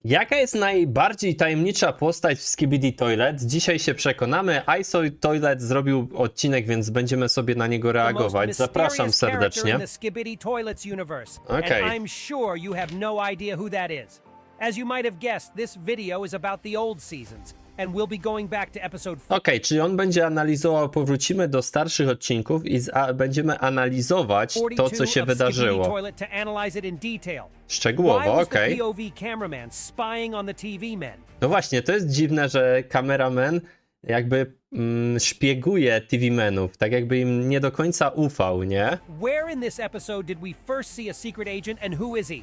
Jaka jest najbardziej tajemnicza postać w Skibidi Toilet? Dzisiaj się przekonamy. ISO Toilet zrobił odcinek, więc będziemy sobie na niego reagować. Zapraszam serdecznie. Okay. I'm sure you have no idea who that is. As you might have guessed, this video is about the old seasons, and we'll be going back to episode 4. Okej, czyli on będzie analizował, powrócimy do starszych odcinków i będziemy analizować to, co się wydarzyło. Szczegółowo, okej. No właśnie, to jest dziwne, że kameraman jakby szpieguje TV-menów, tak jakby im nie do końca ufał, nie? Where in this episode did we first see a secret agent and who is he?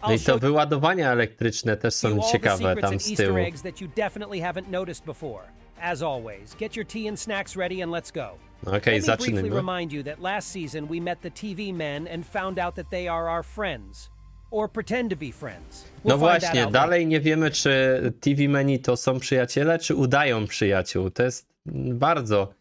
No i to wyładowania elektryczne też są ciekawe tam z tyłu. Okej, zaczynamy. Remind you that last season we met the TV men and found out that they are our friends. Or pretend to be friends. No właśnie, dalej nie wiemy, czy TV-meni to są przyjaciele, czy udają przyjaciół. To jest bardzo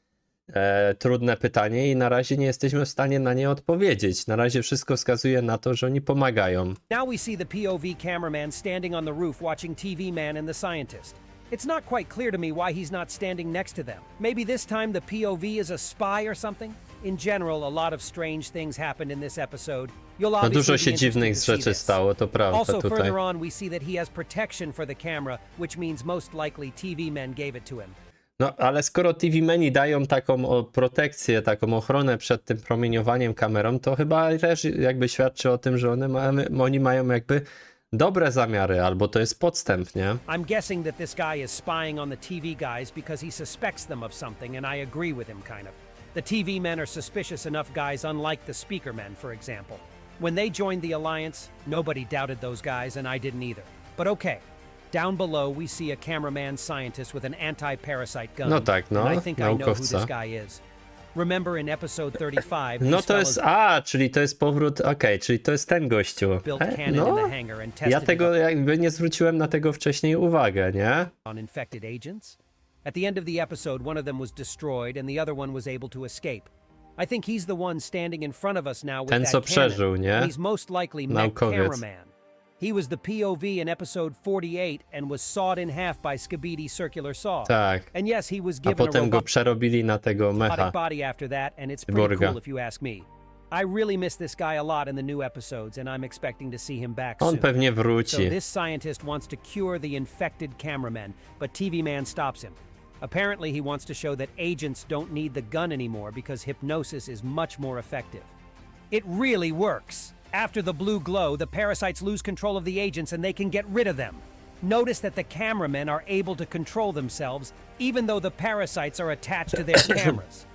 trudne pytanie i na razie nie jesteśmy w stanie na nie odpowiedzieć. Na razie wszystko wskazuje na to, że oni pomagają. Now we see the POV cameraman standing on the roof watching TV man and the scientist. It's not quite clear to me why he's not standing next to them. Maybe this time the POV is a spy or something? In general, a lot of strange things happened in this episode. No dużo się dziwnych rzeczy stało, to prawda also, tutaj. further on we see that he has protection for the camera, which means most likely TV men gave it to him. No, ale skoro TV-meni dają taką protekcję, taką ochronę przed tym promieniowaniem kamerą, to chyba też jakby świadczy o tym, że oni mają jakby dobre zamiary, albo to jest podstęp, nie? I'm guessing that this guy is spying on the TV guys because he suspects them of something, and I agree with him kind of. The TV men are suspicious enough guys, unlike the speaker men, for example. When they joined the Alliance, nobody doubted those guys, and I didn't either. But okay. Down below, we see a cameraman scientist with an anti-parasite gun. No tak, no, and I think I know who this naukowca. guy is. Remember in episode 35, No to jest, czyli to jest powrót, czyli to jest ten gościu. No, ja tego jakby nie zwróciłem na tego wcześniej uwagę, nie? On infected agents. At the end of the episode, one of them was destroyed and the other one was able to escape. I think he's the one standing in front of us now with Ten, that co cannon. przeżył, nie? He's most likely mech cameraman. He was the POV in episode 48 and was sawed in half by Skibidi circular saw. Tak. And yes, he was A given potem go przerobili na tego mecha. body after that, and it's pretty cool if you ask me. I really miss this guy a lot in the new episodes, and I'm expecting to see him back soon. On pewnie So wróci. this scientist wants to cure the infected cameraman, but TV Man stops him. Apparently he wants to show that agents don't need the gun anymore because hypnosis is much more effective. It really works. After the blue glow, the parasites lose control of the agents and they can get rid of them. Notice that the cameramen are able to control themselves, even though the parasites are attached to their cameras.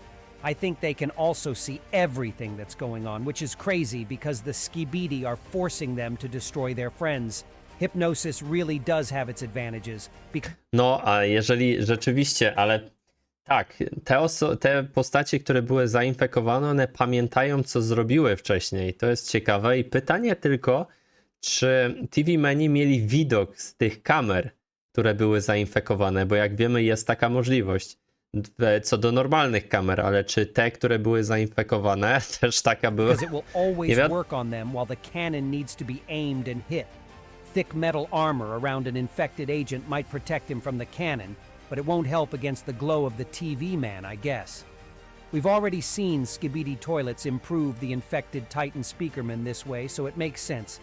I think they can also see everything that's going on, which is crazy because the Skibidi are forcing them to destroy their friends. Hypnosis really does have its advantages. No, a jeżeli rzeczywiście, ale tak, te postacie, które były zainfekowane, one pamiętają, co zrobiły wcześniej. To jest ciekawe i pytanie tylko, czy TV-meni mieli widok z tych kamer, które były zainfekowane, bo jak wiemy, jest taka możliwość co do normalnych kamer, ale czy te, które były zainfekowane, też taka była? Thick metal armor around an infected agent might protect him from the cannon, but it won't help against the glow of the TV man, I guess. We've already seen Skibidi toilets improve the infected Titan speakerman this way, so it makes sense.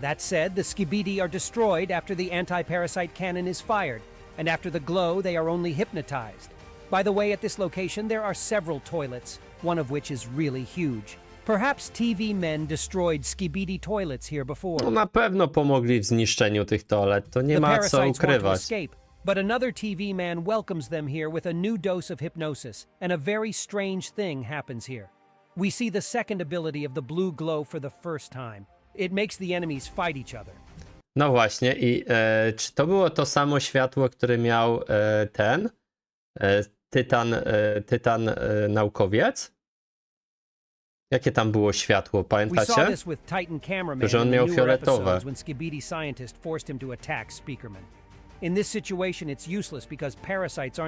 That said, the Skibidi are destroyed after the anti-parasite cannon is fired, and after the glow, they are only hypnotized. By the way, at this location, there are several toilets, one of which is really huge. Perhaps TV men destroyed Skibidi toilets here before. No na pewno pomogli w zniszczeniu tych toalet, to nie ma co ukrywać. But another TV man welcomes them here with a new dose of hypnosis, and a very strange thing happens here. We see the second ability of the blue glow for the first time. It makes the enemies fight each other. No właśnie, i czy to było to samo światło, które miał ten Tytan naukowiec? Jakie tam było światło, pamiętacie? Że on miał fioletowe.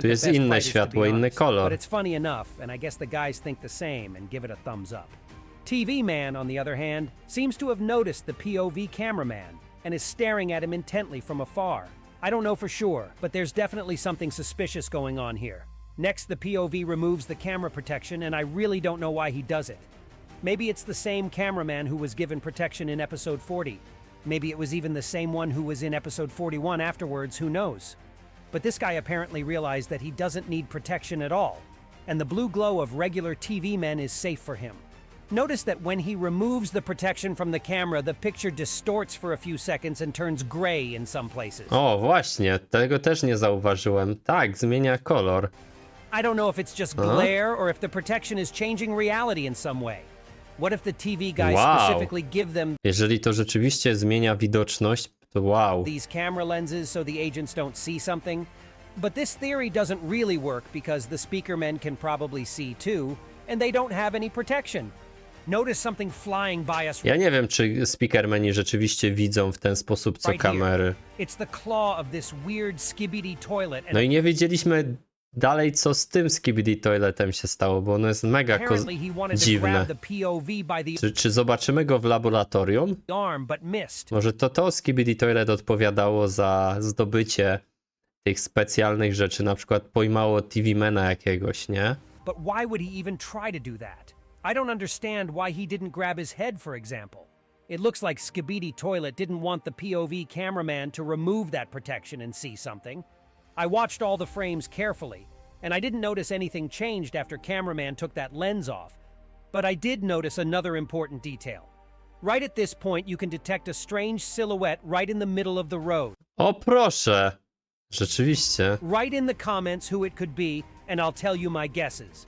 Tu jest inne światło, inny kolor. TV Man, on the other hand, seems to have noticed the POV cameraman. and is staring at him intently from afar. I don't know for sure, but there's definitely something suspicious going on here. Next, the POV removes the camera protection, and I really don't know why he does it. Maybe it's the same cameraman who was given protection in episode 40. Maybe it was even the same one who was in episode 41 afterwards, who knows? But this guy apparently realized that he doesn't need protection at all, and the blue glow of regular TV men is safe for him. Notice that when he removes the protection from the camera, the picture distorts for a few seconds and turns gray in some places. O, właśnie, tego też nie zauważyłem. Tak, zmienia kolor. I don't know if it's just glare or if the protection is changing reality in some way. What if the TV guys specifically give them Jeżeli to rzeczywiście zmienia widoczność, to wow. these camera lenses so the agents don't see something? But this theory doesn't really work because the speaker men can probably see too, and they don't have any protection. Notice something flying by us Ja nie wiem, czy speakermeni rzeczywiście widzą w ten sposób co right here. kamery. It's the claw of this weird skibidi toilet, and No i nie wiedzieliśmy dalej, co z tym Skibidi Toiletem się stało, bo ono jest mega apparently he wanted to dziwne. grab the POV by the Czy zobaczymy go w laboratorium? arm, but missed. Może to Skibidi Toilet odpowiadało za zdobycie tych specjalnych rzeczy, na przykład pojmało TV-mena jakiegoś, nie? But why would he even try to do that? I don't understand why he didn't grab his head, for example. It looks like Skibidi Toilet didn't want the POV cameraman to remove that protection and see something. I watched all the frames carefully, and I didn't notice anything changed after cameraman took that lens off. But I did notice another important detail. Right at this point, you can detect a strange silhouette right in the middle of the road. O proszę! Rzeczywiście. Write in the comments who it could be, and I'll tell you my guesses.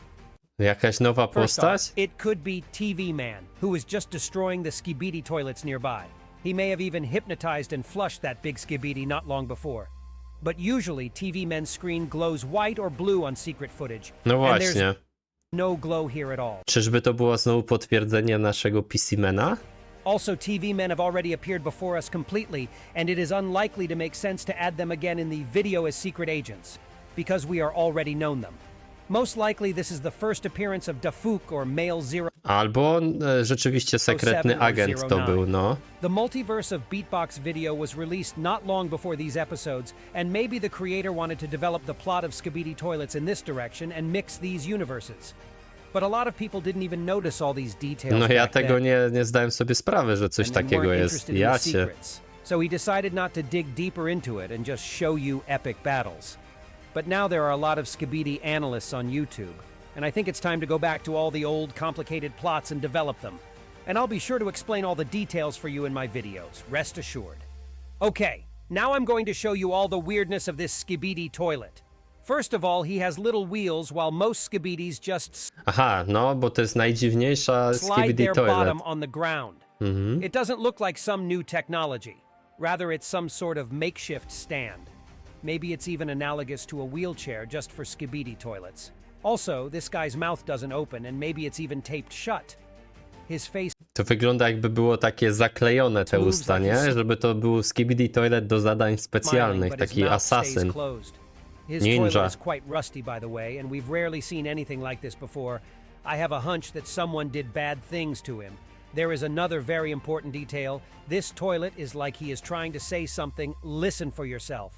Jakaś nowa First off, postać? it could be TV Man, who was just destroying the Skibidi toilets nearby. He may have even hypnotized and flushed that big Skibidi not long before. But usually, TV Man's screen glows white or blue on secret footage. No and there's właśnie. no glow here at all. Czyżby to było znowu potwierdzenie naszego PC-mena? Also, TV men have already appeared before us completely, and it is unlikely to make sense to add them again in the video as secret agents, because we are already known them. Most likely this is the first appearance of Dafuk or Male Zero. Albo rzeczywiście sekretny agent to był, no. The multiverse of Beatbox video was released not long before these episodes, and maybe the creator wanted to develop the plot of Skibidi toilets in this direction and mix these universes. But a lot of people didn't even notice all these details. No ja back tego then, nie zdałem sobie sprawy, że coś and they takiego weren't jest. interested in Ja the cię. secrets. So he decided not to dig deeper into it and just show you epic battles. But now there are a lot of Skibidi analysts on YouTube, and I think it's time to go back to all the old complicated plots and develop them. And I'll be sure to explain all the details for you in my videos, rest assured. Okay, now I'm going to show you all the weirdness of this Skibidi toilet. First of all, he has little wheels while most Skibidis just Aha, no, bo to jest najdziwniejsza slide Skibidi their Toilet. bottom on the ground. It doesn't look like some new technology. Rather, it's some sort of makeshift stand. Maybe it's even analogous to a wheelchair just for Skibidi toilets. Also, this guy's mouth doesn't open, and maybe it's even taped shut. His face To wygląda jakby było takie zaklejone te usta, nie? Żeby to był Skibidi Toilet do zadań smiling, specjalnych, but his taki mouth stays asasyn. closed. His Ninja. toilet is quite rusty, by the way, and we've rarely seen anything like this before. I have a hunch that someone did bad things to him. There is another very important detail. This toilet is like he is trying to say something. Listen for yourself.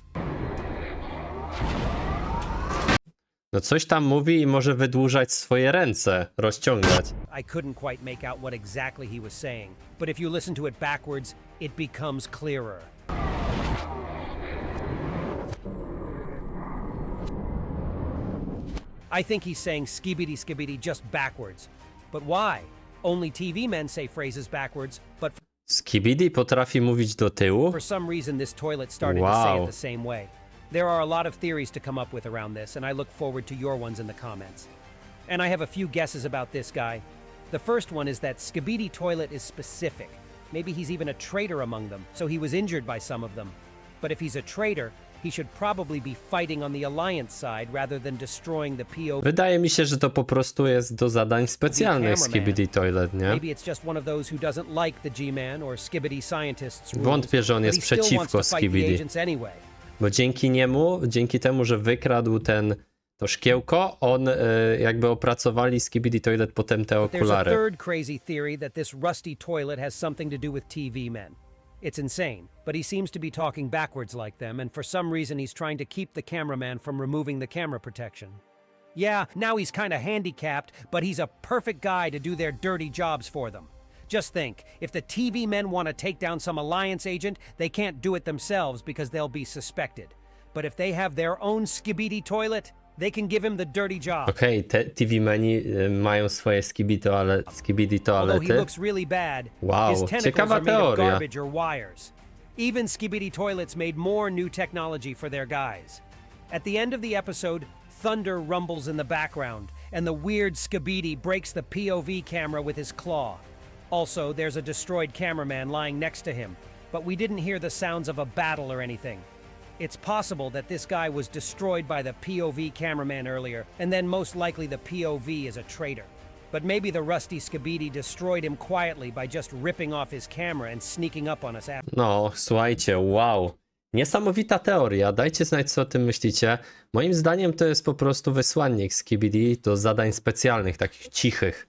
No coś tam mówi i może wydłużać swoje ręce, rozciągać. I couldn't quite make out what exactly he was saying, but if you listen to it backwards, it becomes clearer. I think he's saying skibidi skibidi just backwards. But why? Only TV men say phrases backwards, but Skibidi potrafi mówić do tyłu? for some reason this toilet started to say Wow. it the same way. There are a lot of theories to come up with around this, and I look forward to your ones in the comments. And I have a few guesses about this guy. The first one is that Skibidi toilet is specific. Maybe he's even a traitor among them, so he was injured by some of them. But if he's a traitor, he should probably be fighting on the Alliance side rather than destroying the POV. Wydaje mi się, że to po prostu jest do zadań specjalnych Skibidi Toilet, nie? Maybe it's just one of those who doesn't like the G-Man or Skibidi scientists rules, Wątpię, że on but jest he still wants przeciwko to fight the Skibidi. agents anyway. Bo dzięki temu, że wykradł to szkiełko, on jakby opracowali Skibidi Toilet potem te There's a okulary. third crazy theory that this rusty toilet has something to do with TV men. It's insane, but he seems to be talking backwards like them, and for some reason he's trying to keep the cameraman from removing the camera protection. Yeah, now he's kinda handicapped, but he's a perfect guy to do their dirty jobs for them. Just think, if the TV men want to take down some Alliance agent, they can't do it themselves because they'll be suspected. But if they have their own Skibidi toilet, they can give him the dirty job. Okej, te TV meni mają swoje skibidi Although he toalety. looks really bad, Wow, his tentacles ciekawa are made of teoria. garbage or wires. Even Skibidi toilets made more new technology for their guys. At the end of the episode, thunder rumbles in the background, and the weird Skibidi breaks the POV camera with his claw. Also, there's a destroyed cameraman lying next to him, but we didn't hear the sounds of a battle or anything. It's possible that this guy was destroyed by the POV cameraman earlier, and then most likely the POV is a traitor. But maybe the rusty Skibidi destroyed him quietly by just ripping off his camera and sneaking up on us after. No, słuchajcie, wow. Niesamowita teoria, dajcie znać, co o tym myślicie. Moim zdaniem to jest po prostu wysłannik Skibidi do zadań specjalnych, takich cichych.